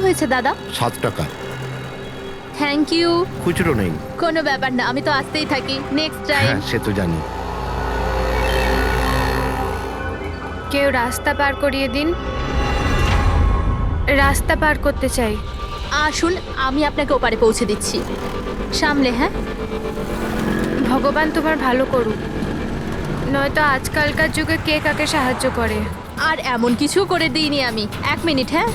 হয়েছে দাদা? 7 টাকা। Thank you. খুচরো নেই। কোনো ব্যাপার না, আমি তো আসতেই থাকি। Next time. হ্যাঁ, সে তো জানি। কেউ রাস্তা পার করিয়ে দিন, রাস্তা পার করতে চাই। আসুন, আমি আপনাকে ওপারে পৌঁছে দিচ্ছি। সামলে, হ্যাঁ? ভগবান তোমার ভালো করুক, নয়তো আজকালকার যুগে কে কাকে সাহায্য করে। আর এমন কিছু করে দিইনি আমি। 1 মিনিট, হ্যাঁ?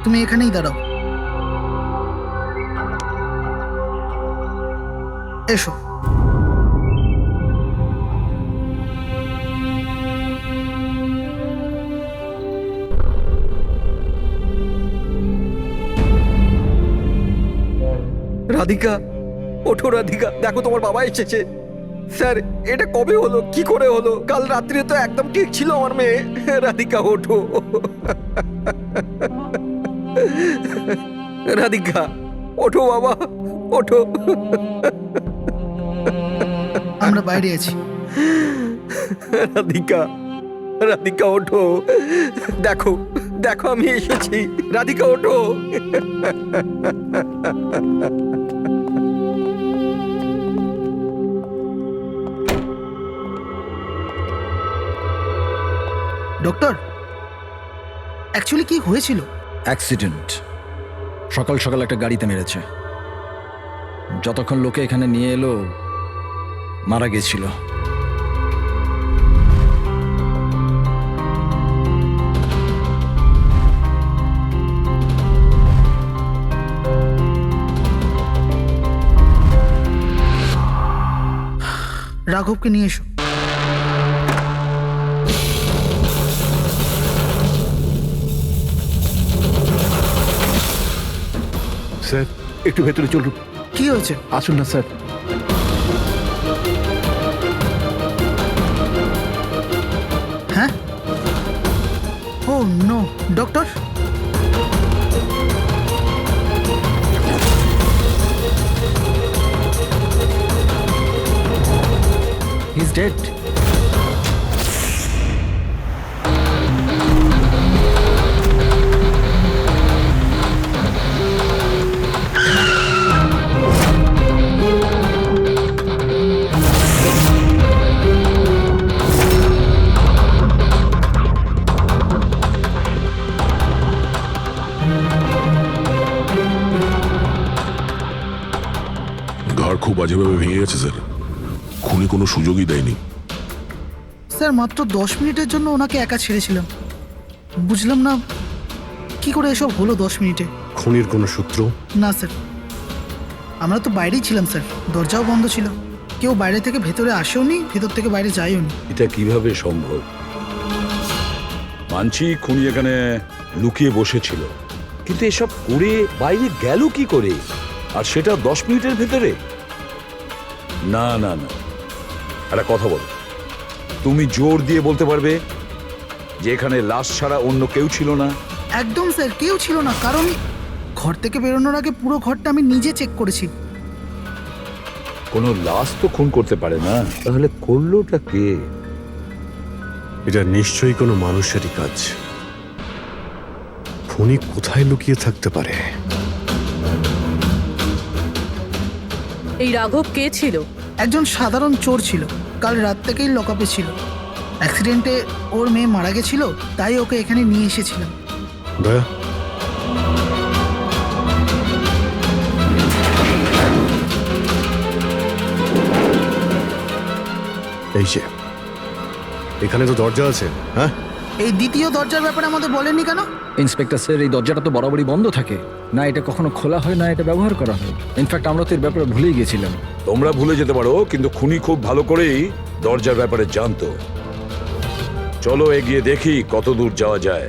তুমি এখানেই দাঁড়াও। এসো। রাধিকা, ওঠো রাধিকা, দেখো তোমার বাবা এসেছে। স্যার, এটা কবে হলো, কি করে হলো? কাল রাত্রে তো একদম ঠিক ছিল আমার মেয়ে। রাধিকা ওঠো। রাধিকা ওঠো বাবা, ওঠো। আমরা বাইরে আছি। রাধিকা, রাধিকা ওঠো। দেখো, দেখো আমি এসেছি। রাধিকা ওঠো। ডক্টর, অ্যাকচুয়ালি কি হয়েছিল? অ্যাক্সিডেন্ট। সকাল সকাল একটা গাড়িতে মেরেছে। যতক্ষণ লোকে এখানে নিয়ে এলো মারা গেছিল। রাঘবকে নিয়ে এসো। স্যার, একটু ভেতরে চলুন। কি হয়েছে? আসুন না স্যার। হ্যাঁ? Oh no, doctor. He is dead. ঘর খুব বাজেভাবে ভেঙে গেছে স্যার। খুনি কোনো সুযোগই দেয়নি। স্যার, মাত্র 10 মিনিটের জন্য ওনাকে একা ছেড়েছিলাম। বুঝলাম না কি করে এসব হলো 10 মিনিটে। খুনির কোনো সূত্র? না স্যার, আমরা তো বাইরেই ছিলাম স্যার, দরজাও বন্ধ ছিল। কেউ বাইরে থেকে ভেতরে আসেওনি, ভেতর থেকে বাইরে যায়ওনি। এটা কিভাবে সম্ভব? মানছি খুনি এখানে লুকিয়ে বসেছিল, কিন্তু এসব করে বাইরে গেল কি করে, আর সেটা 10 মিনিটের ভেতরে? না না না, একটা কথা বলো, তুমি জোর দিয়ে বলতে পারবে যে এখানে লাশ ছাড়া অন্য কেউ ছিল না? একদম স্যার, কেউ ছিল না। কারণ ঘর থেকে বেরোনোর আগে পুরো ঘরটা আমি নিজে চেক করেছি। কোনো লাশ তো খুন করতে পারে না, তাহলে করলোটা কে? এটা নিশ্চয়ই কোনো মানুষেরই কাজ। খুনি কোথায় লুকিয়ে থাকতে পারে? এই রাঘব কে ছিল? একজন সাধারণ চোর ছিল, কাল রাত থেকেই লকআপে ছিল। অ্যাক্সিডেন্টে ওর মেয়ে মারা গেছিল, তাই ওকে এখানে নিয়ে এসেছিলাম। দয়া, এই যে এখানে তো দরজা আছে। হ্যাঁ, এই দ্বিতীয় দরজার ব্যাপারে আমাদের বলেননি কেন? ইন্সপেক্টর স্যার, এই দরজাটা তো বরাবরই বন্ধ থাকে, না এটা কখনো খোলা হয় না এটা ব্যবহার করা হয়। ইনফ্যাক্ট আমরা তো এর ব্যাপারে ভুলেই গেছিলাম। তোমরা ভুলে যেতে পারো, কিন্তু খুনি খুব ভালো করেই দরজার ব্যাপারে জানতো। চলো এগিয়ে দেখি কত দূর যাওয়া যায়।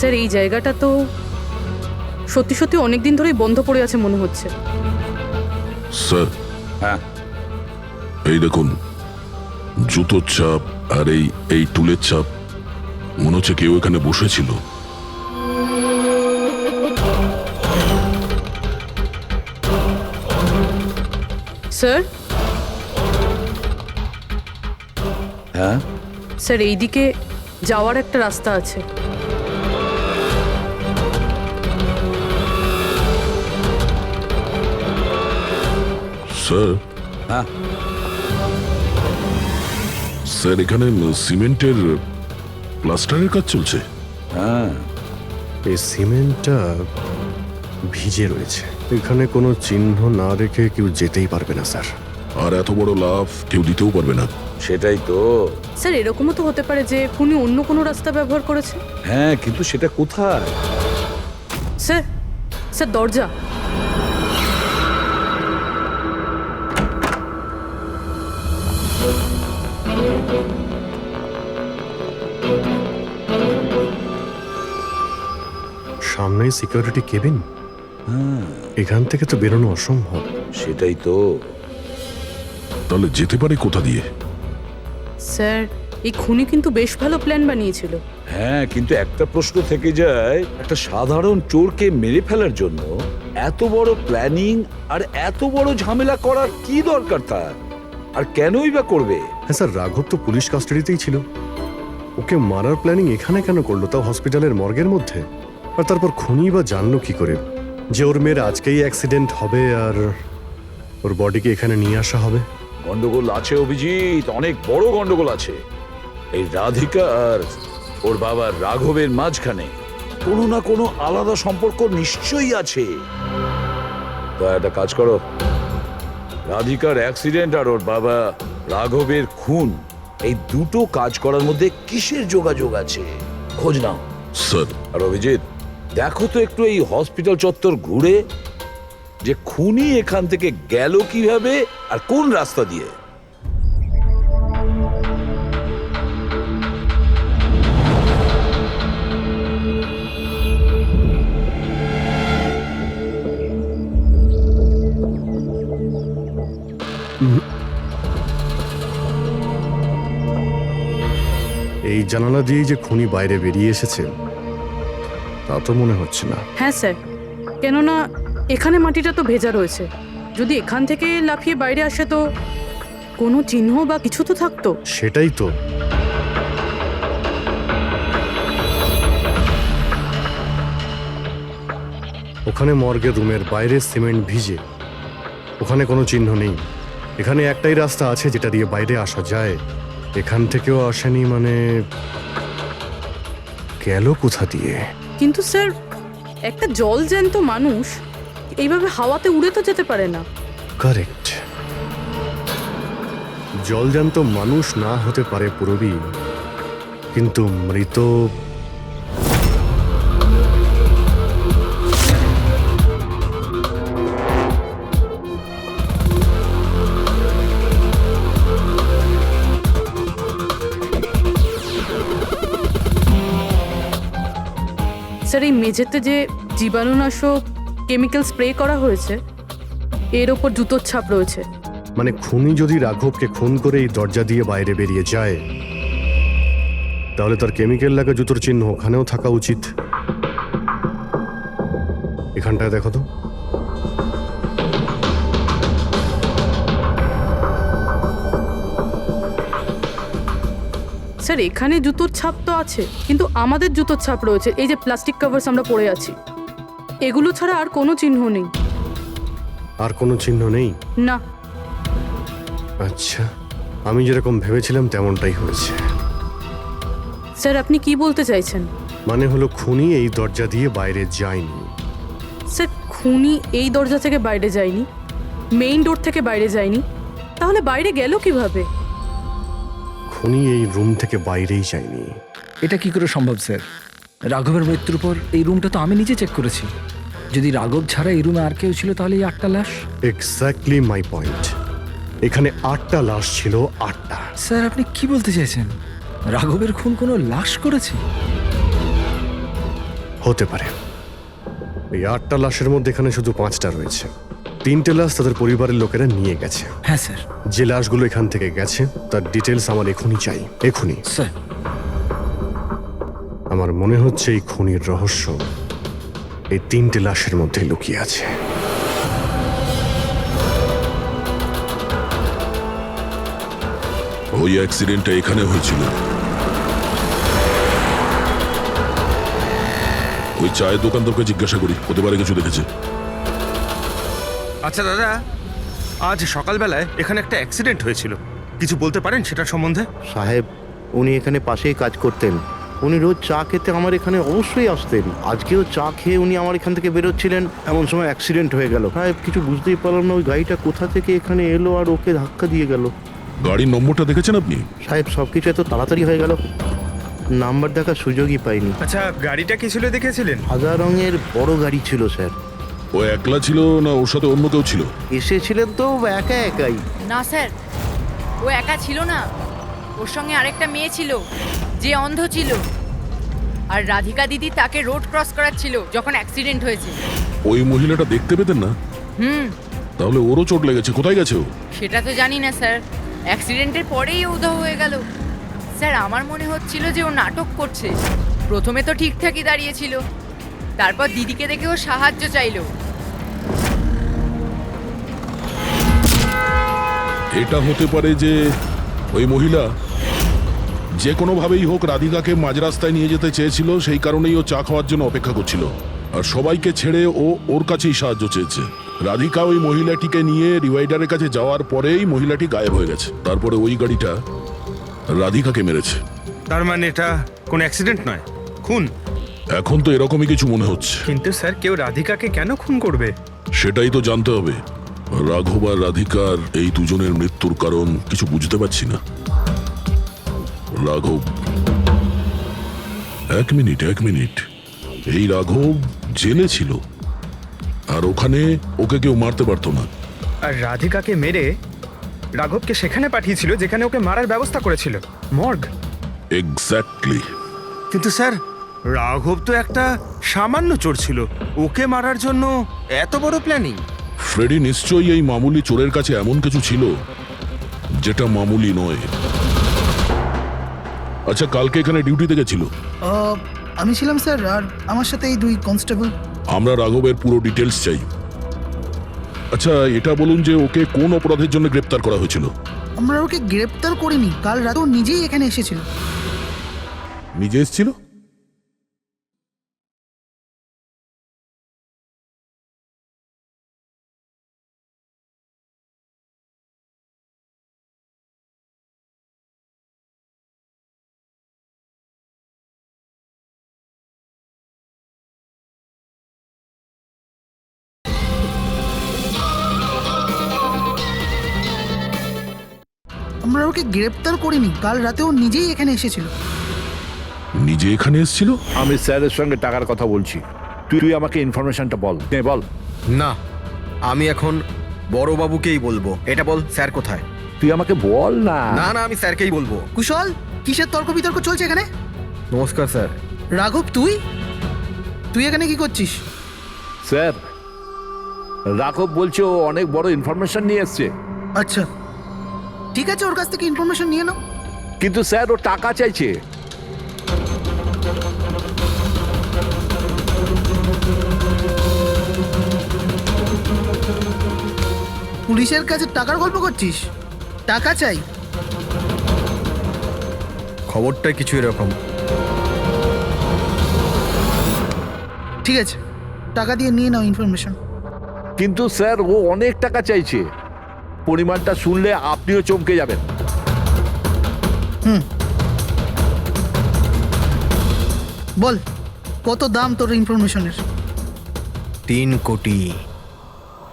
স্যার এই জায়গাটা তো সত্যি সত্যি অনেক দিন ধরেই বন্ধ পড়ে আছে মনে হচ্ছে। স্যার, হ্যাঁ এই দেখুন, জুতোর ছাপ আর এই টুলের ছাপ, মনে হচ্ছে কেউ এখানে বসেছিল। স্যার হ্যাঁ স্যার এইদিকে যাওয়ার একটা রাস্তা আছে। স্যার, হ্যাঁ স্যার এখানে সিমেন্টের প্লাস্টারের কাজ চলছে। হ্যাঁ এই সিমেন্টটা ভিজে রয়েছে, এখানে কোনো চিহ্ন না রেখে কেউ যেতেই পারবে না স্যার। আর এত বড় লাভ কেউ দিতেও পারবে না। সেটাই তো। স্যার এরকমও তো হতে পারে যে খুনি অন্য কোনো রাস্তা ব্যবহার করেছে। হ্যাঁ কিন্তু সেটা কোথায়? স্যার স্যার দরজা। সামনেই সিকিউরিটি কেবিন, এখান থেকে তো বেরোনো অসম্ভব। সেটাই তো। তাহলে যেতে পারে কোথা দিয়ে? স্যার এই খুনি কিন্তু বেশ ভালো প্ল্যান বানিয়েছিল। হ্যাঁ কিন্তু একটা প্রশ্ন থেকে যায়, একটা সাধারণ চোরকে মেরে ফেলার জন্য এত বড় প্ল্যানিং আর এত বড় ঝামেলা করার কি দরকার তার? আর কেনই বা করবে? হ্যাঁ স্যার, রাঘব তো পুলিশ কাস্টাডিতেই ছিল, ওকে মারার প্ল্যানিং এখানে কেন করলো, তাও হসপিটালের মর্গের মধ্যে? আর তারপর খুনি বা জানলো কি করে যে ওর মেয়ের আজকেই অ্যাক্সিডেন্ট হবে আর ওর বডিকে এখানে নিয়ে আসা হবে? গন্ডগোল আছে অভিজিৎ, অনেক বড় গন্ডগোল আছে। এই রাধিকা আর ওর বাবার রাঘবের মাঝখানে কোনো না কোনো আলাদা সম্পর্ক নিশ্চয়ই আছে। তা একটা কাজ করো, রাধিকার অ্যাক্সিডেন্ট আর ওর বাবা রাঘবের খুন, এই দুটো কাজ করার মধ্যে কিসের যোগাযোগ আছে খোঁজ নাও। স্যার, আর অভিজিৎ দেখো তো একটু এই হসপিটাল চত্বর ঘুরে যে খুনি এখান থেকে গেল কিভাবে আর কোন রাস্তা দিয়ে। এই জানালা দিয়েই যে খুনি বাইরে বেরিয়ে এসেছে তা তো মনে হচ্ছে না। হ্যাঁ স্যার, কেননা এখানে মাটিটা তো ভেজা রয়েছে। যদি এখান থেকে লাফিয়ে বাইরে আসে তো কোনো চিহ্ন বা কিছু তো থাকতো। সেটাই তো। ওখানে মর্গের রুমের বাইরে সিমেন্ট ভিজে, ওখানে কোনো চিহ্ন নেই। এখানে একটাই রাস্তা আছে যেটা দিয়ে বাইরে আসা যায়, এখান থেকেও আসেনি, মানে গেল কোথা দিয়ে? কিন্তু স্যার একটা জল জ্যান্ত মানুষ এইভাবে হাওয়াতে উড়ে তো যেতে পারে না। কারেক্ট, জলজান্ত মানুষ না হতে পারে পুরবী, কিন্তু মৃত স্যার এই মেঝেতে যে জীবাণুনাশক কেমিক্যাল স্প্রে করা হয়েছে এর ওপর জুতোর ছাপ রয়েছে। মানে খুনি যদি রাঘবকে খুন করে এই দরজা দিয়ে বাইরে বেরিয়ে যায় তাহলে তার কেমিক্যাল লাগা জুতোর চিহ্ন ওখানেও থাকা উচিত। এখানটায় দেখো তো। স্যার এখানে জুতোর ছাপ তো আছে, কিন্তু আমাদের জুতোর ছাপ রয়েছে। এই যে প্লাস্টিক কভার্স আমরা পরে আছি, এগুলো ছাড়া আর কোনো চিহ্ন নেই। আর কোনো চিহ্ন নেই? না। আচ্ছা, আমি যেরকম ভেবেছিলাম তেমনটাই হয়েছে। স্যার আপনি কি বলতে চাইছেন? মানে হলো খুনি এই দরজা দিয়ে বাইরে যায়নি। স্যার খুনি এই দরজা থেকে বাইরে যায়নি, মেইন ডোর থেকে বাইরে যায়নি, তাহলে বাইরে গেল কিভাবে? খুনি এই রুম থেকে বাইরেই যায়নি। এটা কি করে সম্ভব স্যার? রাঘবের মৃত্যুর পর এই রুমটা তো আমি নিজে চেক করেছি। যদি রাঘব ছাড়া এই রুমে আর কেউ ছিল তাহলে এই 8টা লাশ। Exactly my point. এখানে 8টা লাশ ছিল, 8টা। স্যার আপনি কি বলতে চাইছেন? রাঘবের খুন কোনো লাশ করেছে? হতে পারে। এই 8টা লাশের মধ্যে এখানে শুধু 5টা রয়েছে। 3টে লাশ তাদের পরিবারের লোকেরা নিয়ে গেছে। হ্যাঁ স্যার। যে লাশগুলো এখান থেকে গেছে তার ডিটেলস আমার এখনই চাই, এখনই। স্যার আমার মনে হচ্ছে এই খুনির রহস্য এই 3টে লাশের মধ্যে লুকিয়ে আছে। ওই অ্যাক্সিডেন্টটা এখানে হয়েছিল। ওই চায়ের দোকানদারকে জিজ্ঞাসা করি, হতে পারে কিছু দেখেছে। আচ্ছা দাদা, আজ সকালবেলায় এখানে একটা অ্যাক্সিডেন্ট হয়েছিল, কিছু বলতে পারেন সেটার সম্বন্ধে? সাহেব, উনি এখানে পাশেই কাজ করতেন। উনি রোজ চা খেতে আমার এখানে অবশ্যই আসতেন। আজকেও চা খেয়ে উনি আমার এখান থেকে বেরোচ্ছিলেন, এমন সময় অ্যাক্সিডেন্ট হয়ে গেল। সাহেব, কিছু বুঝতেই পারলাম না ওই গাড়িটা কোথা থেকে এখানে এলো আর ওকে ধাক্কা দিয়ে গেল। গাড়ির নম্বরটা দেখেছেন আপনি? সাহেব, সব কিছু এত তাড়াতাড়ি হয়ে গেল, নাম্বার দেখার সুযোগই পাইনি। আচ্ছা, গাড়িটা কি ছিল দেখেছিলেন? সাদা রঙের বড় গাড়ি ছিল স্যার। ও একলা ছিল না ওর সাথে অন্য কেউ ছিল? এসেছিলেন তো একা একাই। না স্যার, ও একা ছিল না, ওর সঙ্গে আরেকটা মেয়ে ছিল যে অন্ধ ছিল, আর রাধিকা দিদি তাকে রোড ক্রস করাচ্ছিল যখন অ্যাক্সিডেন্ট হয়েছে। ওই মহিলাটা দেখতে পেতেন না? তাহলে ওরও চোট লেগেছে। কোথায় গেছে ও? সেটা তো জানি না স্যার, অ্যাক্সিডেন্টের পরেই ও উধাও হয়ে গেল। স্যার, আমার মনে হচ্ছিল যে ও নাটক করছে। প্রথমে তো ঠিকঠাকই দাঁড়িয়েছিল, তারপর দিদিকে দেখে ও সাহায্য চাইলো। এটা হতে পারে যে ওই মহিলা যে কোনোভাবেই হোক রাধিকাকে মাঝ রাস্তায় নিয়ে যেতে চেয়েছিল, সেই কারণেই ও চা খাওয়ার জন্য অপেক্ষা করছিল, আর সবাইকে ছেড়ে ও ওর কাছেই সাহায্য চেয়েছে। রাধিকা ওই মহিলাটিকে নিয়ে ডিভাইডারের কাছে যাওয়ার পরেই মহিলাটি গায়েব হয়ে গেছে। তারপরে ওই গাড়িটা রাধিকাকে মেরেছে। তার মানে এটা কোনো অ্যাক্সিডেন্ট নয়, খুন? এখন তো এরকমই কিছু মনে হচ্ছে। কিন্তু স্যার, কেউ রাধিকাকে কেন খুন করবে? সেটাই তো জানতে হবে। রাঘব আর রাধিকার এই দুজনের মৃত্যুর কারণ কিছু বুঝতে পারছি না। রাঘব, এক মিনিট, এই রাঘব জেলে ছিল, আর ওখানে ওকে কেউ মারতে পারতো না। আর রাধিকাকে মেরে রাঘবকে সেখানে পাঠিয়েছিল যেখানে ওকে মারার ব্যবস্থা করেছিল, মর্গ। এক্স্যাক্টলি। কিন্তু স্যার, রাঘব তো একটা সামান্য চোর ছিল, ওকে মারার জন্য এত বড় প্ল্যানিং? ফ্রেডি নিশ্চয়ই এই মামুলি চোরের কাছে এমন কিছু ছিল যেটা মামুলি নয়। আচ্ছা, কালকে এখানে ডিউটিতে গেছিল? আমি ছিলাম স্যার, আর আমার সাথে এই 2 কনস্টেবল। আমরা রাঘবের পুরো ডিটেলস চাই। আচ্ছা, এটা বলুন যে ওকে কোন অপরাধের জন্য গ্রেপ্তার করা হয়েছিল? আমরা ওকে গ্রেপ্তার করিনি, কাল রাতে ও নিজেই এখানে এসেছিল। নিজে এসেছিল? আমরা ওকে গ্রেপ্তার করিনি, কাল রাতে ও নিজেই এখানে এসেছিল। নিজে এখানে এসেছিল? আমি স্যারের সঙ্গে টাকার কথা বলছি, তুই আমাকে ইনফরমেশনটা বল। বল। না, আমি এখন বড়বাবুকেই বলবো। এটা বল, স্যার কোথায়? তুই আমাকে বল না। না, আমি স্যারকেই বলবো। কুশল, কিসের তর্ক বিতর্ক চলছে এখানে? নমস্কার স্যার। রাঘব, তুই এখানে কি করছিস? স্যার, রাঘব বলছে ও অনেক বড় ইনফরমেশন নিয়ে এসছে। আচ্ছা, ঠিক আছে, ওর কাছ থেকে ইনফরমেশন নিয়ে নাও। কিন্তু স্যার, ও টাকা চাইছে। পুলিশের কাছে টাকার গল্প করছিস? টাকা চাই? খবরটা কিছু এরকম। ঠিক আছে, টাকা দিয়ে নিয়ে নাও ইনফরমেশন। কিন্তু স্যার, ও অনেক টাকা চাইছে। পরিমাণটা শুনলে আপনিও চমকে যাবেন। বল, কত দাম তোর ইনফরমেশনের? 3 কোটি।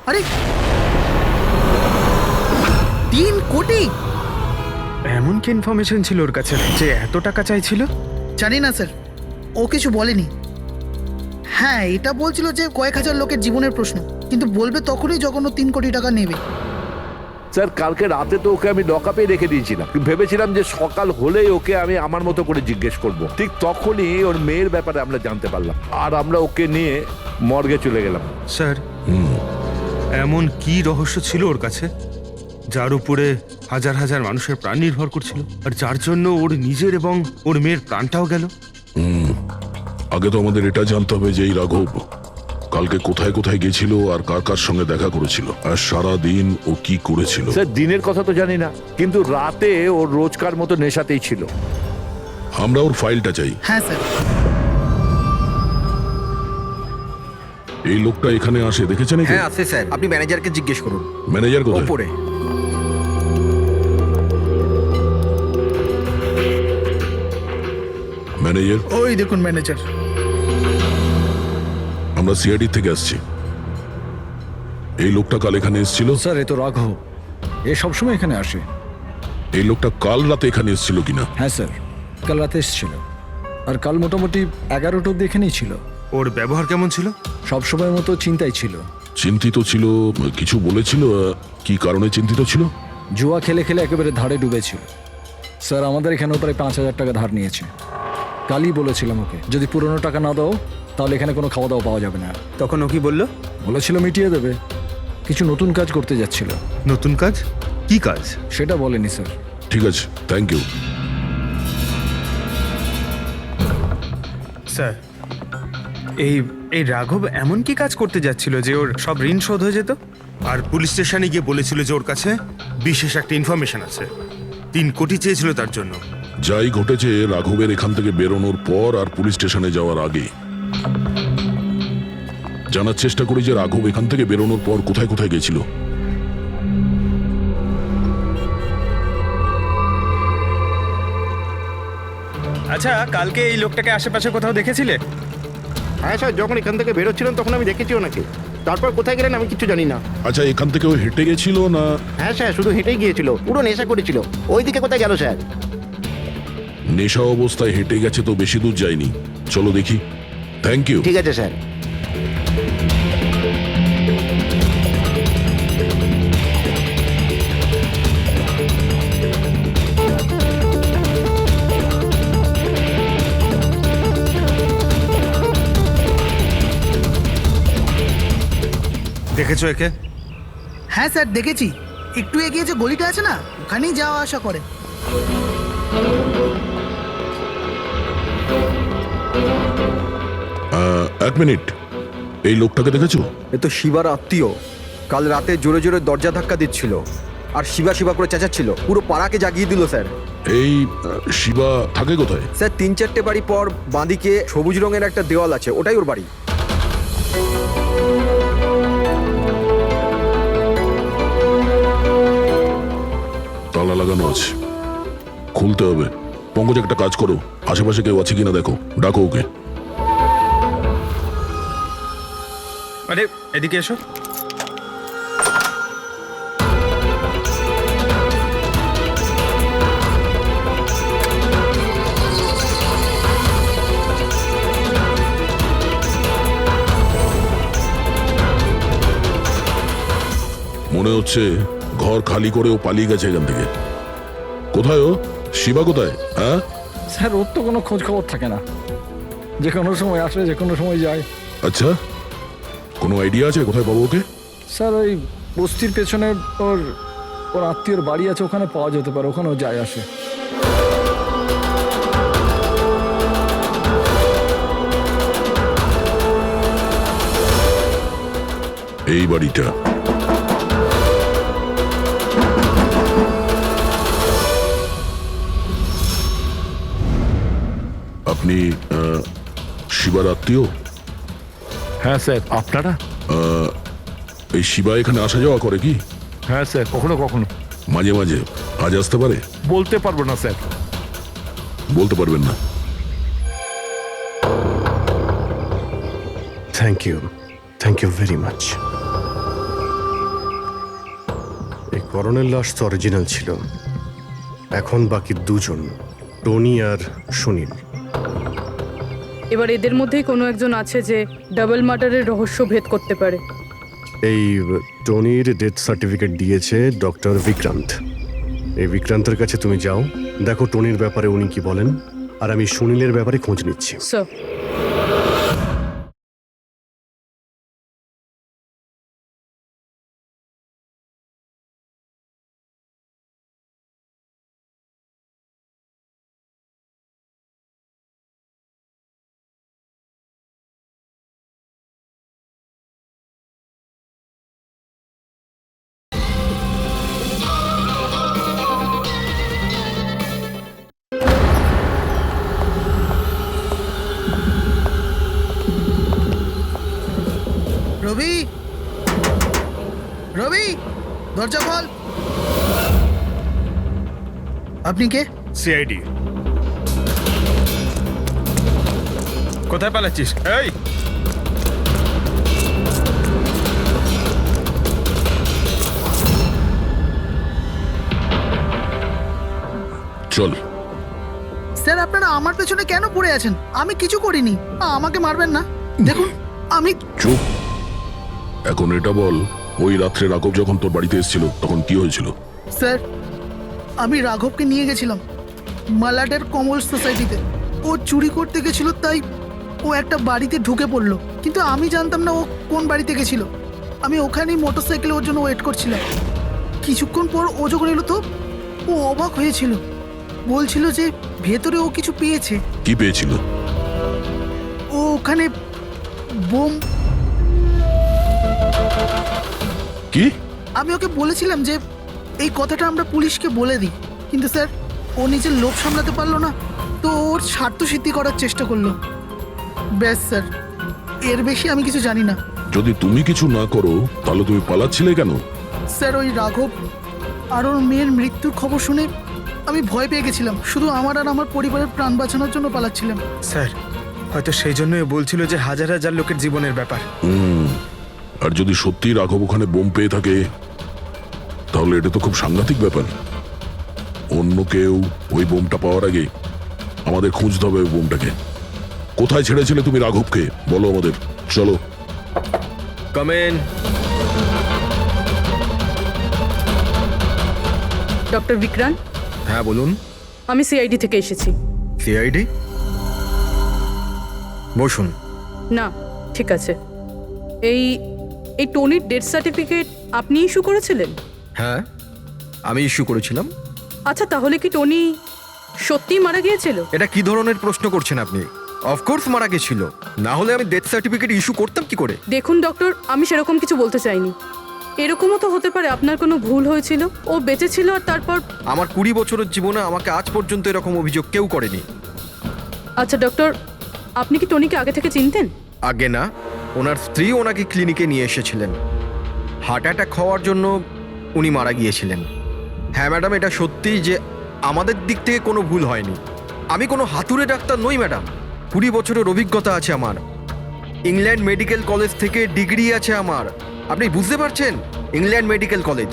আরে, 3 কোটি? এমন কি ইনফরমেশন ছিল ওর কাছে যে এত টাকা চাইছিল? জানি না স্যার, ও কিছু বলেনি। হ্যাঁ, এটা বলছিল যে কয়েক হাজার লোকের জীবনের প্রশ্ন, কিন্তু বলবে তখনই যখন ও 3 কোটি টাকা নেবে। স্যার কালকে রাতে তো ওকে আমি লকআপে রেখে দিয়েছিলাম, ভেবেছিলাম যে সকাল হলেই ওকে আমি আমার মতো করে জিজ্ঞেস করব। ঠিক তখনই ওর মেয়ের ব্যাপারে আমরা জানতে পারলাম, আর আমরা ওকে নিয়ে মর্গে চলে গেলাম। স্যার এমন কি রহস্য ছিল ওর কাছে যার উপরে হাজার হাজার মানুষের প্রাণ নির্ভর করছিল, আর যার জন্য ওর নিজের এবং ওর মেয়ের প্রাণটাও গেল? আগে তো আমাদের এটা জানতে হবে যে এই রাঘব কালকে কোথায় কোথায় গেছিল আর কার কার সঙ্গে দেখা করেছিল, আর সারা দিন ও কি করেছিল। স্যার দিনের কথা তো জানি না, কিন্তু রাতে ওর রোজকার মতো নেশাতেই ছিল। আমরা ওর ফাইলটা চাই। হ্যাঁ স্যার। এই লোকটা এখানে আসে দেখেছেন? হ্যাঁ আছে স্যার, আপনি ম্যানেজারকে জিজ্ঞেস করুন। ম্যানেজার কোথায়? ওপরে। ম্যানেজার? ওই দেখুন ম্যানেজার। আমরা সিআইডি থেকে আসছি। এই লোকটা কাল এখানে এসেছিল? স্যার এ তো রাঘব, এ সবসময় এখানে আসে। এই লোকটা কাল রাতে এখানে এসেছিল কিনা? হ্যাঁ স্যার, কাল রাতে এসেছিল, আর কাল মোটামুটি 11টা অব্দি এখানেই ছিল। ওর ব্যবহার কেমন ছিল? সবসময়ের মতো চিন্তাই ছিল। চিন্তিত ছিল? কিছু বলেছিল? কি কারণে চিন্তিত ছিল? জুয়া খেলে খেলে একেবারে ধারে ডুবেছিল। স্যার আমাদের এখানেও প্রায় 5,000 টাকা ধার নিয়েছে। কালই বলেছিলাম ওকে, যদি পুরনো টাকা না দাও তাহলে এখানে কোনো খাওয়া দাওয়া পাওয়া যাবে না। তখন ও কি বললো? বলেছিল মিটিয়ে দেবে। কিছু নতুন কাজ করতে যাচ্ছিল। নতুন কাজ? কি কাজ? সেটা বলেনি স্যার। ঠিক আছে, থ্যাংক ইউ। স্যার এই এই রাঘব এমন কি কাজ করতে যাচ্ছিল যে ওর সব ঋণ শোধ হয়ে যেত? আর পুলিশ স্টেশনে গিয়ে বলেছিল যে ওর কাছে বিশেষ একটা ইনফরমেশন আছে, 3 কোটি চেয়েছিল তার জন্য। যাই ঘটেছে রাঘবের এখান থেকে বেরোনোর পর আর পুলিশ স্টেশনে যাওয়ার আগে জানার চেষ্টা করি যে রাঘব এখান থেকে বেরোনোর পর কোথায় কোথায় গেছিল। আচ্ছা, কালকে এই লোকটাকে আশেপাশে কোথাও দেখেছিলে? হ্যাঁ স্যার, যখন এখান থেকে বেরোচ্ছিলাম তখন আমি দেখেছি ওনাকে। তারপর কোথায় গেলেন আমি কিছু জানি না। আচ্ছা, এখান থেকে ও হেঁটে গেছিল না? হ্যাঁ স্যার, শুধু হেঁটেই গিয়েছিল, পুরো নেশা করেছিল। ওইদিকে কোথায় গেল স্যার? নেশা অবস্থায় হেঁটে গেছে তো বেশি দূর যায়নি। চলো দেখি। Thank you. ঠিক আছে স্যার। দেখেছো একে? হ্যাঁ স্যার দেখেছি, একটু এগিয়ে যে গলিটা আছে না, ওখানেই যাওয়া আসা করে। এক মিনিট, এই লোকটাকে দেখেছো? এ তো শিবার আত্মীয়। কাল রাতে জোরে জোরে দরজা ধাক্কা দিচ্ছিল আর শিবা শিবা করে চেঁচাচ্ছিল, পুরো পাড়াকে জাগিয়ে দিল স্যার। এই শিবা থাকে কোথায়? স্যার 3-4টে বাড়ি পর বাঁদিকে সবুজ রঙের একটা দেওয়াল আছে, ওটাই ওর বাড়ি। তালা লাগানো আছে, খুলতে হবে। পঙ্কজ একটা কাজ করো, আশেপাশে কেউ আছে কিনা দেখো, ডাকো ওকে। আরে এদিকে এসো। মনে হচ্ছে ঘর খালি করে ও পালিয়ে গেছে এখান থেকে। কোথায় ও? শিবা কোথায়? হ্যাঁ স্যার ওর তো কোনো খোঁজ খবর থাকে না, যে কোনো সময় আসে যে কোনো সময় যায়। আচ্ছা, কোনো আইডিয়া আছে কোথায় পাবো ওকে? স্যার ওই বস্তির পেছনে ওর ওর আত্মীয়র বাড়ি আছে, ওখানে পাওয়া যেতে পারে, ওখানেও যায় আসে। এই বাড়িটা। আপনি শিবার আত্মীয়? হ্যাঁ স্যার। আপনারা? এই শিবা এখানে আসা যাওয়া করে কি? হ্যাঁ স্যার, কখনো কখনো। মাঝে মাঝে। আজ আসতে পারে? বলতে পারবো না স্যার। বলতে পারবেন না? Thank you very much. এই করণের লাশ তো অরিজিনাল ছিল। এখন বাকি 2 জন, টনি আর সুনীল। এবার এদের মধ্যেই কোনো একজন আছে যে ডাবল মার্ডারের রহস্য ভেদ করতে পারে। এই টনির ডেথ সার্টিফিকেট দিয়েছে ডক্টর বিক্রান্ত। এই বিক্রান্তের কাছে তুমি যাও, দেখো টনির ব্যাপারে উনি কি বলেন, আর আমি সুনীলের ব্যাপারে খোঁজ নিচ্ছি। স্যার রবি, রবি, দরজা খোল। আপনি কে? সিআইডি। কোথায় পালাচ্ছিস? এই চল। স্যার আপনারা আমার পেছনে কেন পড়ে আছেন? আমি কিছু করিনি, আমাকে মারবেন না। দেখুন আমি চুপ। এখন এটা বল, ওই রাত্রে রাঘব যখন তোর বাড়িতে এসেছিল তখন কি হয়েছিল? স্যার আমি রাঘবকে নিয়ে গেছিলাম মালাডের কমল সোসাইটিতে। ও চুরি করতে গেছিল, তাই ও একটা বাড়িতে ঢুকে পড়লো, কিন্তু আমি জানতাম না ও কোন বাড়িতে গেছিল। আমি ওখানেই মোটরসাইকেলে ওর জন্য ওয়েট করছিলাম। কিছুক্ষণ পর ও যখন এলো তো ও অবাক হয়েছিল, বলছিল যে ভেতরে ও কিছু পেয়েছে। কি পেয়েছিল? ও ওখানে বোম। কি? আমি ওকে বলেছিলাম যে এই কথাটা আমরা পুলিশকে বলে দিই, কিন্তু স্যার ও নিজের লোভ সামলাতে পারলো না, তো ওর স্বার্থ সিদ্ধি করার চেষ্টা করলো। ব্যাস স্যার, এর বেশি আমি কিছু জানি না। যদি তুমি কিছু না করো তাহলে তুমি পালাচ্ছিলে কেন? স্যার ওই রাঘব আর ওর মেয়ের মৃত্যুর খবর শুনে আমি ভয় পেয়ে গেছিলাম, শুধু আমার আর আমার পরিবারের প্রাণ বাঁচানোর জন্য পালাচ্ছিলাম। স্যার হয়তো সেই জন্যই বলছিল যে হাজার হাজার লোকের জীবনের ব্যাপার। আর যদি সত্যি রাঘব ওখানে বোম পেয়ে থাকে তাহলে এটা তো খুব সাংঘাতিক ব্যাপার। অন্য কেউ ওই বোমটা পাওয়ার আগে আমাদের খুঁজতে হবে ওই বোমটাকে। কোথায় ছেড়েছিলে তুমি রাঘবকে বলো আমাদের। চলো। কামেন। ডক্টর বিক্রান্ত, হ্যাঁ বলুন। আমি সিআইডি থেকে এসেছি। সিআইডি? বসুন। না ঠিক আছে, এই এই টনির ডেথ সার্টিফিকেট আপনি ইস্যু করেছিলেন? হ্যাঁ আমি ইস্যু করেছিলাম। আচ্ছা তাহলে কি টনি সত্যিই মারা গিয়েছিল? এটা কি ধরনের প্রশ্ন করছেন আপনি? অফকোর্স মারা গেছিল, না হলে আমি ডেথ সার্টিফিকেট ইস্যু করতাম কি করে? দেখুন ডক্টর, আমি সেরকম কিছু বলতে চাইনি। এরকমও তো হতে পারে আপনার কোনো ভুল হয়েছিল, ও বেঁচে ছিল আর তারপর। আমার 20 বছরের জীবনে আমাকে আজ পর্যন্ত এরকম অভিযোগ কেউ করেনি। আচ্ছা ডক্টর, আপনি কি টনিকে আগে থেকে চিনতেন? আগে না, ওনার স্ত্রী ওনাকে ক্লিনিকে নিয়ে এসেছিলেন। হার্ট অ্যাটাক হওয়ার জন্য উনি মারা গিয়েছিলেন। হ্যাঁ ম্যাডাম, এটা সত্যি যে আমাদের দিক থেকে কোনো ভুল হয়নি। আমি কোনো হাতুড়ে ডাক্তার নই ম্যাডাম। 20 বছরের অভিজ্ঞতা আছে আমার। ইংল্যান্ড মেডিকেল কলেজ থেকে ডিগ্রি আছে আমার। আপনি বুঝতে পারছেন? England medical college.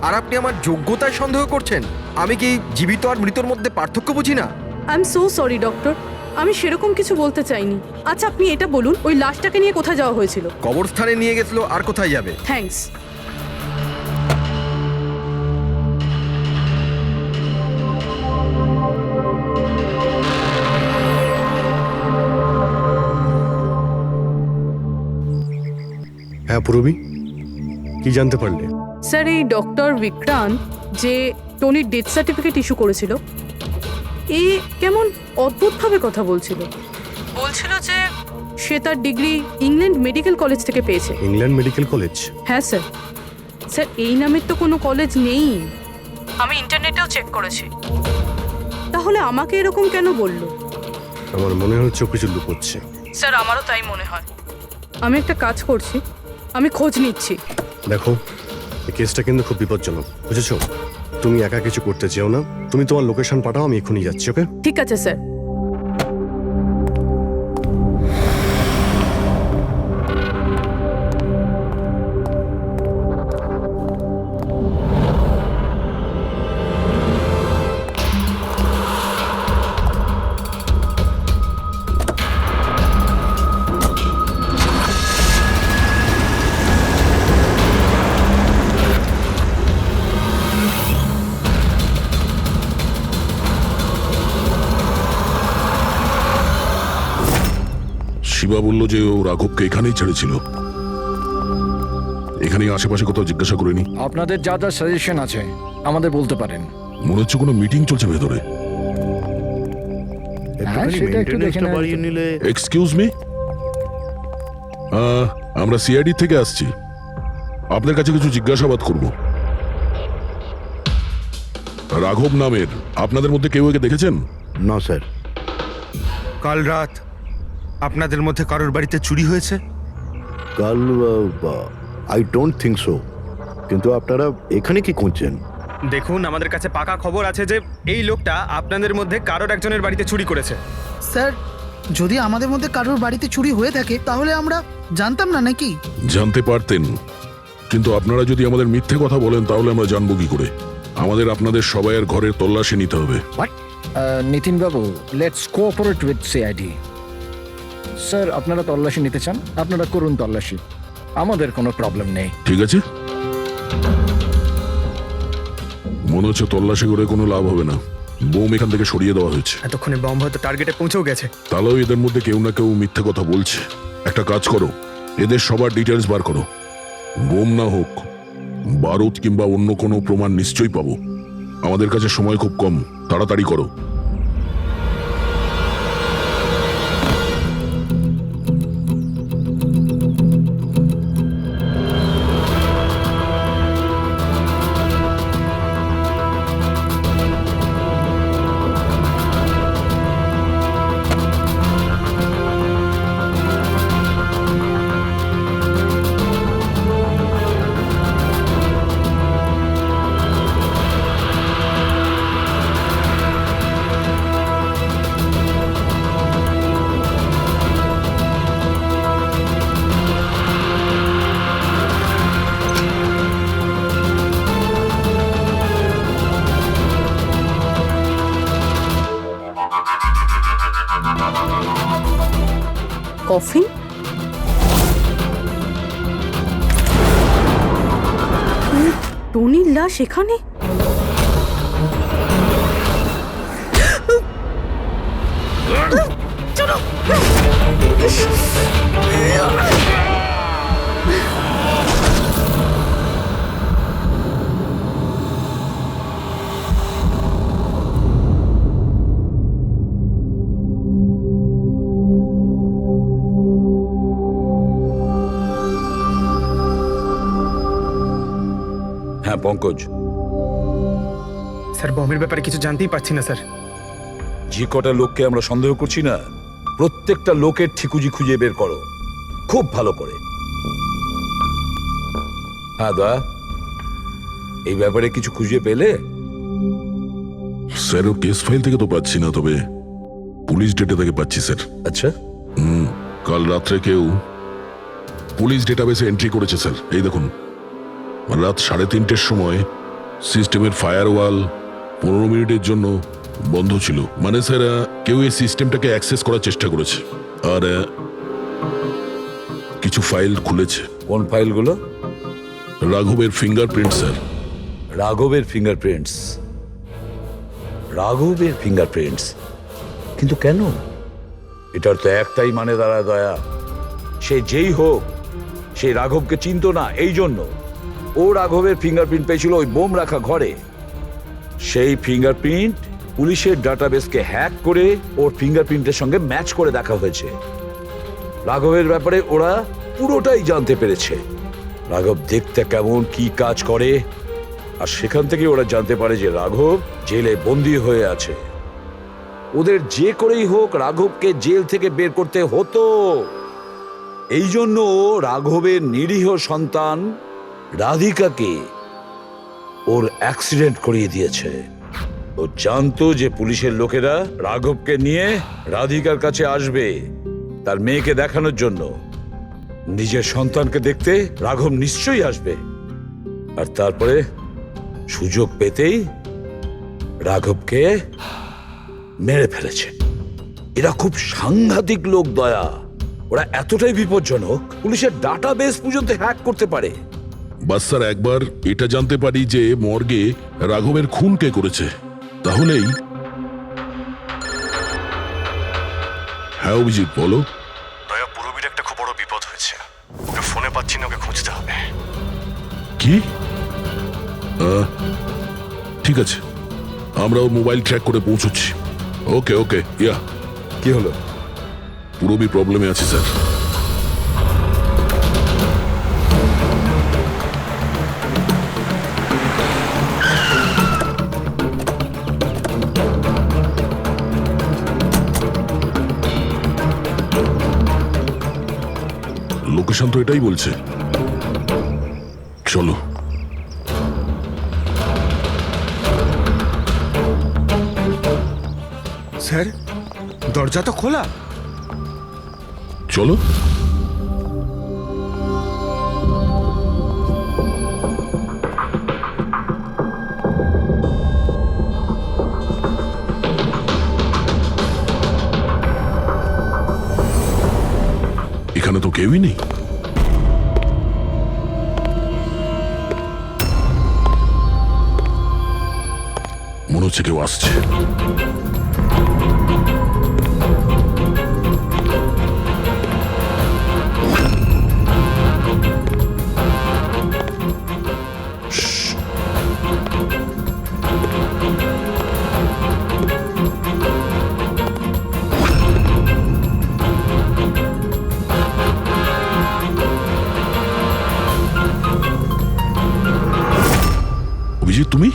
আর আপনি আমার যোগ্যতায় সন্দেহ করছেন? আমি কি জীবিত আর মৃতর মধ্যে পার্থক্য বুঝি না? I am so sorry doctor, আমি সেরকম কিছু বলতে চাইনি। আচ্ছা আপনি এটা বলুন, ওই লাশটাকে নিয়ে কোথায় যাওয়া হয়েছিল? কবরস্থানে নিয়ে গেছিল, আর কোথায় যাবে? থ্যাঙ্কস। হ্যাঁ পূরবী, কি জানতে পারলে? স্যার এই ডক্টর বিক্রান্ত যে টনির ডেথ সার্টিফিকেট ইস্যু করেছিল, এ কেমন অদ্ভুতভাবে কথা বলছিল। বলছিল যে সে তার ডিগ্রি ইংল্যান্ড মেডিকেল কলেজ থেকে পেয়েছে। England medical college? হ্যাঁ স্যার। স্যার এই নামের তো কোনো কলেজ নেই, আমি ইন্টারনেটেও চেক করেছি। তাহলে আমাকে এরকম কেন বলল? আমার মনে হচ্ছে ও কিছু লুকোচ্ছে। স্যার আমারও তাই মনে হয়। আমি একটা কাজ করছি, আমি খোঁজ নিচ্ছি। দেখো, এই কেসটা কিন্তু খুব বিপজ্জনক, বুঝেছো? তুমি একা কিছু করতে চেও না। তুমি তোমার লোকেশন পাঠাও, আমি এক্ষুনি যাচ্ছি। ওকে? ঠিক আছে স্যার। শিবা বলল যে ও রাঘবকে এখানেই ছেড়েছিল। এখানেই আশেপাশে কোথাও জিজ্ঞাসা করিনি। আপনাদের যা যা সাজেশন আছে আমাদের বলতে পারেন। মনে হচ্ছে কোনো মিটিং চলছে ভেতরে। একটুখানি সেটা একটু দেখে মেনটেনেন্সটা নেওয়া বাড়িয়ে যেত। নিলে। এক্সকিউজ মি, আমরা সিআইডি থেকে আসছি, আপনার কাছে কিছু জিজ্ঞাসাবাদ করব। রাঘব নামের আপনাদের মধ্যে কেউ একে দেখেছেন? না স্যার। কাল রাত আপনাদের মধ্যে কারোর বাড়িতে চুরি হয়েছে? কাল আই ডোন্ট থিঙ্ক সো। কিন্তু আপনারা এখানে কি খুঁজছেন? দেখুন, আমাদের কাছে পাকা খবর আছে যে এই লোকটা আপনাদের মধ্যে কারোর একজনের বাড়িতে চুরি করেছে। স্যার, যদি আমাদের মধ্যে কারোর বাড়িতে চুরি হয়ে থাকে তাহলে আমরা জানতাম না নাকি? জানতে পারতেন, কিন্তু আপনারা যদি আমাদের মিথ্যে কথা বলেন তাহলে আমরা জানবো কি করে? আমাদের আপনাদের সবাইয়ের ঘরের তল্লাশি নিতে হবে। নিতিন বাবু, let's cooperate with CID. Sir, আপনারা তল্লাশি নিতে চান, আপনারা করুন তল্লাশি, আমাদের কোনো প্রবলেম নেই। ঠিক আছে, মনে হচ্ছে তল্লাশি করে কোনো লাভ হবে না। বোম এখান থেকে সরিয়ে দেওয়া হয়েছে। এতক্ষণে বম হয়তো টার্গেটে পৌঁছেও গেছে। তাহলেও এদের মধ্যে কেউ না কেউ মিথ্যে কথা বলছে। একটা কাজ করো, এদের সবার ডিটেলস বার করো। বোম না হোক, বারুদ কিংবা অন্য কোনো প্রমাণ নিশ্চয়ই পাবো। আমাদের কাছে সময় খুব কম, তাড়াতাড়ি করো। কফিন? টনির লাশ এখানে? হ্যাঁ পঙ্কজ, স্যার, বমের ব্যাপারে কিছু জানতেই পারছি না স্যার। যে কটা লোককে আমরা সন্দেহ করছি না, প্রত্যেকটা লোকের ঠিকুজি খুঁজে বের করো খুব ভালো করে। হ্যাঁ দয়া, এই ব্যাপারে কিছু খুঁজে পেলে? স্যার, ও কেস ফাইল থেকে তো পাচ্ছি না, তবে পুলিশ ডেটা থেকে পাচ্ছি স্যার। আচ্ছা, কাল রাত্রে কেউ পুলিশ ডেটাবেসে এন্ট্রি করেছে স্যার। এই দেখুন, রাত 3:30-র সময় সিস্টেমের ফায়ারওয়াল 15 মিনিটের জন্য বন্ধ ছিল। মানে স্যার, কেউ এই সিস্টেমটাকে অ্যাক্সেস করার চেষ্টা করেছে আর কিছু ফাইল খুলেছে। কোন ফাইলগুলো? রাঘবের ফিঙ্গারপ্রিন্ট স্যার। রাঘবের ফিঙ্গারপ্রিন্টস? রাঘবের ফিঙ্গারপ্রিন্টস? কিন্তু কেন? এটার তো একটাই মানে দাঁড়ায় দয়া, সে যেই হোক সে রাঘবকে চিনতো না, এই জন্য ও রাঘবের ফিঙ্গারপ্রিন্ট পেয়েছিল ওই বোম রাখা ঘরে। সেই ফিঙ্গারপ্রিন্ট পুলিশের ডাটাবেসকে হ্যাক করে ওর ফিঙ্গারপ্রিন্টের সঙ্গে ম্যাচ করে দেখা হয়েছে। রাঘবের ব্যাপারে ওরা পুরোটাই জানতে পেরেছে, রাঘব দেখতে কেমন, কি কাজ করে, আর সেখান থেকে ওরা জানতে পারে যে রাঘব জেলে বন্দী হয়ে আছে। ওদের যে করেই হোক রাঘবকে জেল থেকে বের করতে হতো। এই জন্য রাঘবের নিরীহ সন্তান রাধিকাকে ওর অ্যাক্সিডেন্ট করিয়ে দিয়েছে। ও জানতো যে পুলিশের লোকেরা রাঘবকে নিয়ে রাধিকার কাছে আসবে তার মেয়েকে দেখানোর জন্য। নিজের সন্তানকে দেখতে রাঘব নিশ্চয়ই আসবে, আর তারপরে সুযোগ পেতেই রাঘবকে মেরে ফেলেছে। এরা খুব সাংঘাতিক লোক দয়া, ওরা এতটাই বিপজ্জনক পুলিশের ডাটাবেস পর্যন্ত হ্যাক করতে পারে। বাস স্যার, একবার এটা জানতে পারি যে মর্গে রাঘবের খুন কে করেছে, তাহলেই। হ্যাঁ অভিজিৎ, বলো। দয়া, পুরো পুরবীর একটা খুব বড় বিপদ হয়েছে। ওকে ফোনে পাচ্ছি না, ওকে খুঁজতে হবে। কি? ঠিক আছে, আমরাও মোবাইল ট্র্যাক করে পৌঁছচ্ছি। ওকে ওকে, ইয়া। কি হলো? পুরবী প্রবলেমে আছে স্যার। লোকেশন তো এটাই বলছে। চলো। স্যার, দরজা তো খোলা। চলো। এখানে তো কেউই নেই। মনে হচ্ছে কেউ আসছে। অভিজিৎ, তুমি?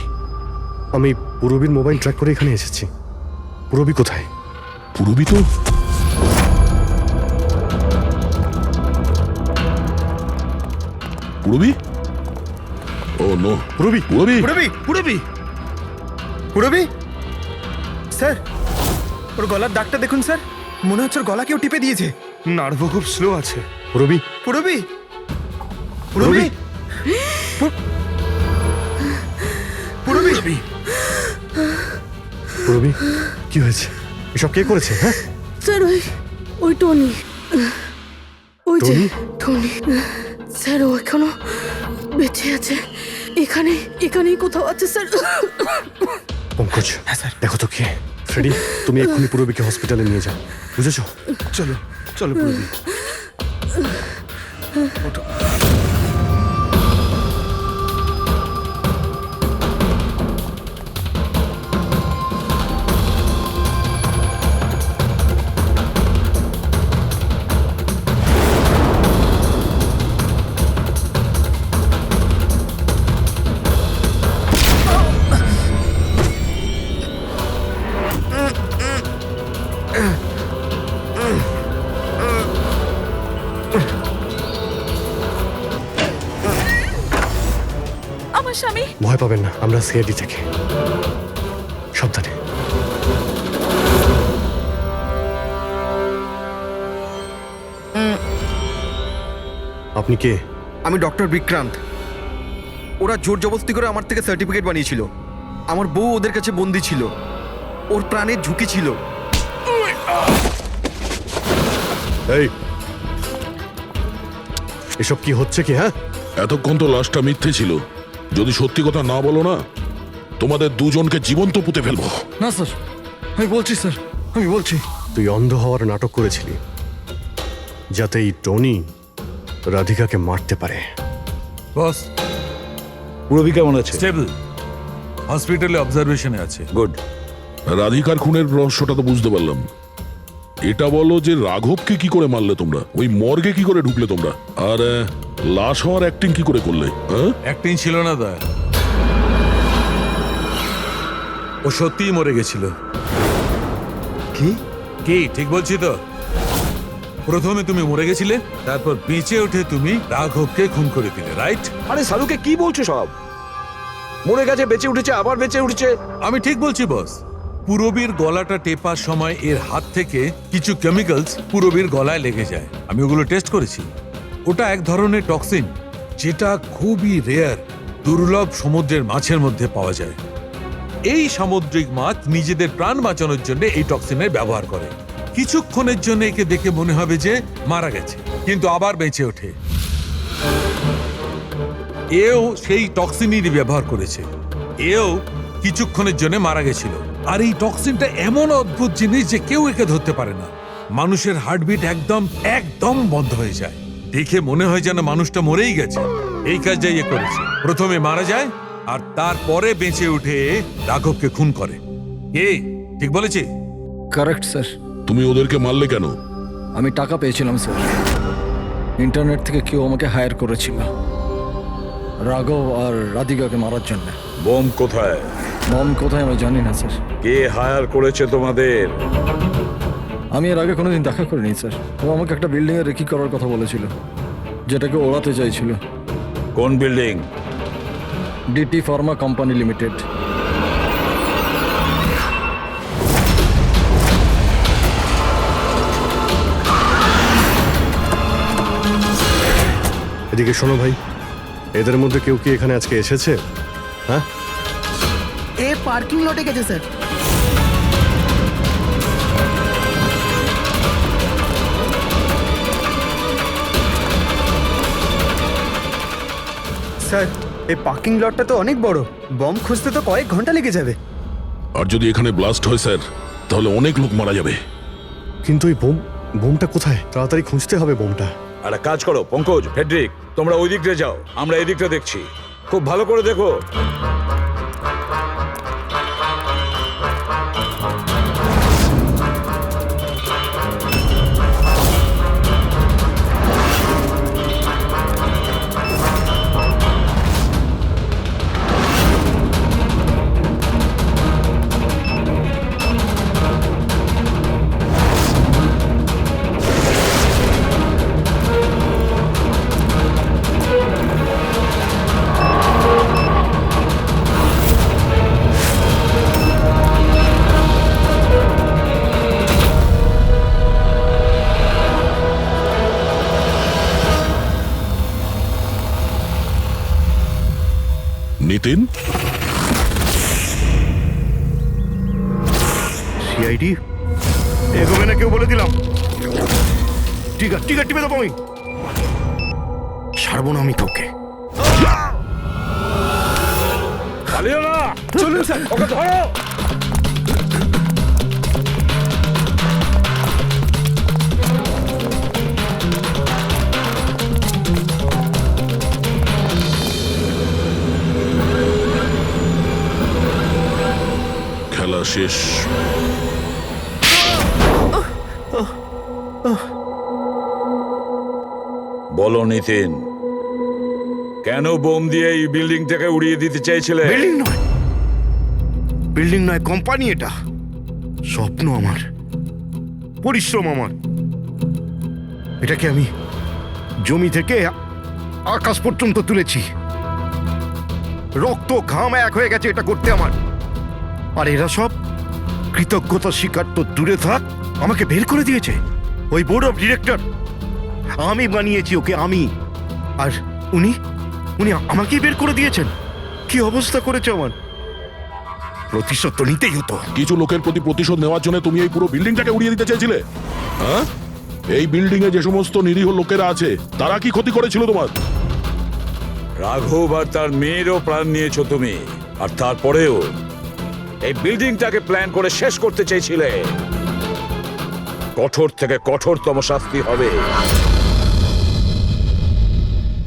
আমি পুরবীর মোবাইল ট্র্যাক করে এখানে এসেছি। পুরবী কোথায়? পুরবী তো পুরবী? ও নো, পুরবী, পুরবী। পুরবী, পুরবী, পুরবী। স্যার, ওর গলার দাগটা দেখুন স্যার, মনে হচ্ছে ওর গলা কেউ টিপে দিয়েছে। নার্ভও খুব স্লো আছে। পুরবী, পুরবী, পুরবী, পুরবী। পুরবী, কি হয়েছে? এসব কে করেছে? হ্যাঁ স্যার, ওই টনি, ওই যে টনি? টনি। স্যার, ও এখনো বেঁচে আছে। এখানেই কোথাও আছে স্যার। পঙ্কজ, দেখো তো কে। ফ্রেডি, তুমি এক্ষুনি পুরবীকে হসপিটালে নিয়ে যাও, বুঝেছো? চলো চলো পুরবী। আমার স্বামী। ভয় পাবেন না, আমরা সিআইডি থেকে। সাবধানে। আপনি কে? আমি ডক্টর বিক্রান্ত। ওরা জোর জবরদস্তি করে আমার থেকে সার্টিফিকেট বানিয়েছিল। আমার বউ ওদের কাছে বন্দি ছিল, ওর প্রাণের ঝুঁকি ছিল। এই, এসব কি হচ্ছে কি? হ্যাঁ, এতক্ষণ তো লাশটা মিথ্যে ছিল। যদি সত্যি কথা না বলো না, তোমাদের দুজনকে জীবন্ত পুঁতে ফেলবো। না স্যার, আমি বলছি স্যার, আমি বলছি। তুই অন্ধ হওয়ার নাটক করেছিলি যাতে এই টনি রাধিকাকে মারতে পারে। বস, পুরবী কেমন আছে? স্টেবল, হসপিটালে অবজারভেশনে আছে। গুড। রাধিকার খুনের রহস্যটা তো বুঝতে পারলাম। এটা বলো যে রাঘবকে কি করে মারলে তোমরা? ওই মর্গে কি করে ঢুকলে তোমরা? আর লাশ হওয়ার অ্যাক্টিং কি করে করলে? অ্যাক্টিং ছিল না দা, ও সত্যিই মরে গেছিল। কি? কি ঠিক বলছি তো? প্রথমে তুমি মরে গেছিলে, তারপর বেঁচে উঠে তুমি রাঘবকে খুন করে দিলে, রাইট? আরে সালুকে কি বলছো সব? মরে গেছে, বেঁচে উঠেছে, আবার বেঁচে উঠেছে। আমি ঠিক বলছি বস। পুরবীর গলাটা টেপার সময় এর হাত থেকে কিছু কেমিক্যালস পুরবীর গলায় লেগে যায়। আমি ওগুলো টেস্ট করেছি। ওটা এক ধরনের টক্সিন, যেটা খুবই রেয়ার, দুর্লভ সমুদ্রের মাছের মধ্যে পাওয়া যায়। এই সামুদ্রিক মাছ নিজেদের প্রাণ বাঁচানোর জন্য এই টক্সিনের ব্যবহার করে। কিছুক্ষণের জন্য একে দেখে মনে হবে যে মারা গেছে, কিন্তু আবার বেঁচে ওঠে। এও সেই টক্সিনেরই ব্যবহার করেছে। এও কিছুক্ষণের জন্য মারা গেছিল। আর এই টক্সিনটা এমন অদ্ভুত জিনিস যে কেউ একে ধরতে পারে না। মানুষের হার্টবিট একদম একদম বন্ধ হয়ে যায়। দেখে মনে হয় যেন মানুষটা মরেই গেছে। এই কাজটাই এ করেছে, প্রথমে মারা যায় আর তারপরে বেঁচে উঠে রাঘবকে খুন করে। কে ঠিক বলেছি? Correct sir. তুমি ওদেরকে মারলে কেন? আমি টাকা পেয়েছিলাম স্যার, ইন্টারনেট থেকে কেউ আমাকে হায়ার করেছিল রাঘব আর রাধিকাকে মারার জন্য। বোম কোথায়? বম কোথায় আমি জানি না স্যার। কে হায়ার করেছে তোমাদের? আমি এর আগে কোনোদিন দেখা করিনি স্যার। ও আমাকে একটা বিল্ডিংয়ে রেকি করার কথা বলেছিল, যেটাকে ওড়াতে চাইছিল। কোন building? DT pharma company limited. এদিকে শোনো ভাই, এদের মধ্যে কেউ কি এখানে আজকে এসেছে? হ্যাঁ, এ পার্কিং লটে গেছে স্যার। স্যার, এই পার্কিং লটটা তো অনেক বড়, বম খুঁজতে তো কয়েক ঘন্টা লেগে যাবে। আর যদি এখানে ব্লাস্ট হয় স্যার, তাহলে অনেক লোক মারা যাবে। কিন্তু এই বোমটা কোথায়? তাড়াতাড়ি খুঁজতে হবে বোমটা। একটা কাজ করো পঙ্কজ, ফেডরিক, তোমরা ওই দিকটা যাও, আমরা এই দিকটা দেখছি। খুব ভালো করে দেখো। নিতিন, সিআইডি এগোবে না কেউ বলে দিলাম। ঠিক আছে টিপে দেবো আমি, ছাড়বো না আমি তোকে। পালিও না। চলুন স্যার। ওকে ধরো। খেলা শেষ। বলো নিতিন, কেন বোম দিয়ে এই বিল্ডিংটাকে উড়িয়ে দিতে চাইছিলে? বিল্ডিং নয় কোম্পানি, এটা স্বপ্ন আমার, পরিশ্রম আমার। এটাকে আমি জমি থেকে আকাশ পর্যন্ত তুলেছি, রক্ত ঘাম এক হয়ে গেছে এটা করতে আমার। আর এরা সব কৃতজ্ঞতা স্বীকার তো দূরে থাক, আমাকে বের করে দিয়েছে ওই বোর্ড অফ ডিরেক্টর। আমি বানিয়েছি ওকে, আমি। আর উনি আমাকেই বের করে দিয়েছেন। কি অবস্থা করেছে আমার! প্রতিশোধ তো নিতেই হতো। কিছু লোকের প্রতি প্রতিশোধ নেওয়ার জন্য তুমি এই পুরো বিল্ডিংটাকে উড়িয়ে দিতে চেয়েছিলে? হ্যাঁ, এই বিল্ডিং এ যে সমস্ত নিরীহ লোকেরা আছে তারা কি ক্ষতি করেছিল তোমার? রাঘব আর তার মেয়েরও প্রাণ নিয়েছো তুমি, আর তারপরেও এই বিল্ডিংটাকে প্ল্যান করে শেষ করতে চেয়েছিলে। কঠোর থেকে কঠোরতম শাস্তি হবে।